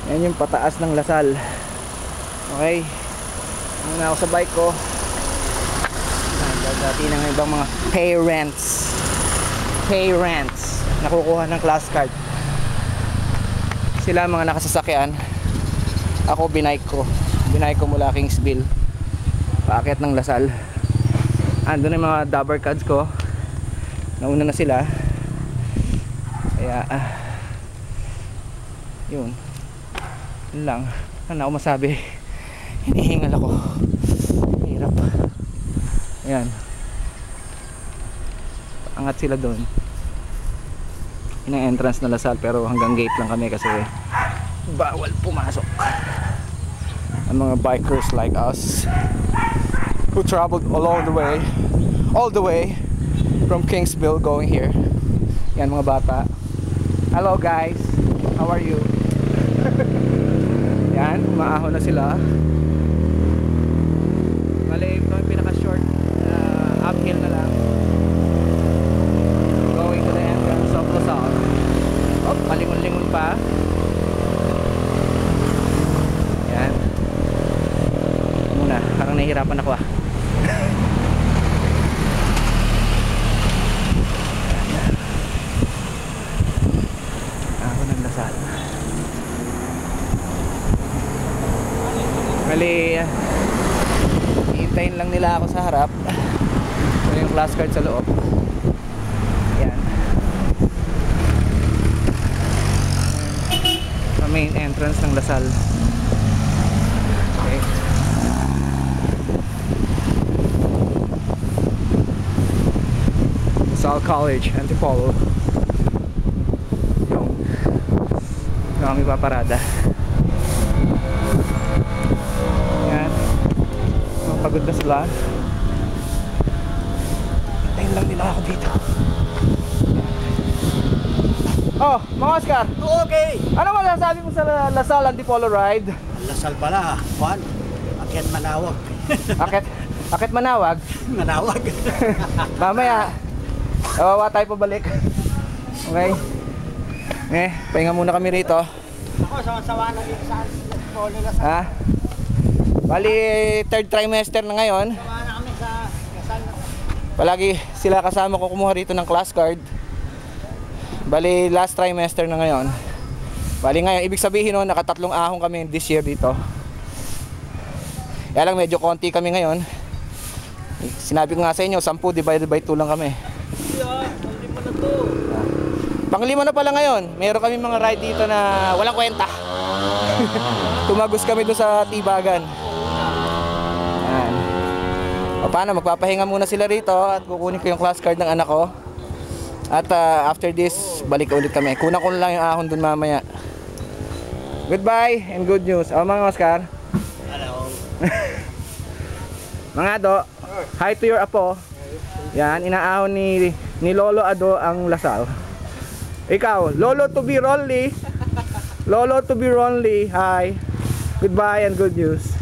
Yan yung pataas ng Lasal. Okay, muna ako sa bike ko. Dati ng ibang mga parents nakukuha ng class card. Sila mga nakasasakyan. Ako binike ko mula Kingsville paakyat ng Lasal. Andun yung mga dabber cards ko, nauna na sila. Kaya yun lang. Ano ako masabi, hinihingal ako, hirap. Ayan, angat sila doon. Yun ang entrance na Lasal, pero hanggang gate lang kami kasi bawal pumasok ang mga bikers like us who traveled all the way from Kingsville going here. Yan mga bata. Hello guys, how are you? Yan, umaahon na sila. Mali, ito yung pinaka short uphill na lang going to the entrance of Lasal. Oh, palingon-lingon pa. Yan muna, parang nahihirapan ako Ako ng Lasal. Mali, hihintayin lang nila ako sa harap. Ito yung class card sa loob. Yan, ang main entrance ng Lasal. Okay, Lasal College, Antipolo. Yung kami paparada. Yan, pagod na sila. Hintayin lang nila ako dito. Oh, mga Oscar. Okay. Ano masasabi mo sa Lasal Antipolo ride? Lasal pala, Juan. Akyat Manawag. Akit Manawag. Manawag. Mamaya kawawa tayo pabalik. Okay, pahinga muna kami rito. Ako, sawa na dito sa Antipolo Lasal. Ha? Bali, third trimester na ngayon. Sawa na kami sa Lasal. Palagi sila kasama ko kumuha rito ng class card. Bali, last trimester na ngayon. Bali ngayon, ibig sabihin no, nakatatlong ahong kami this year dito. Kaya lang medyo konti kami ngayon. Sinabi ko nga sa inyo, 10 divided by 2 lang kami. Panglima na to. Panglima na pala ngayon. Meron kami mga ride dito na walang kwenta. Tumagos kami doon sa Tibagan. Yan. O paano, magpapahinga muna sila rito at kukunin ko yung class card ng anak ko. At after this, balik ulit kami. Kunan ko lang yung ahon doon mamaya. Goodbye and good news. O mga Oscar. Hello. Mga Ado, hi to your apo. Yan, inaahon ni Lolo Ado ang Lasal. Ikaw, Lolo to be Ronly. Lolo to be Ronly, hi. Goodbye and good news.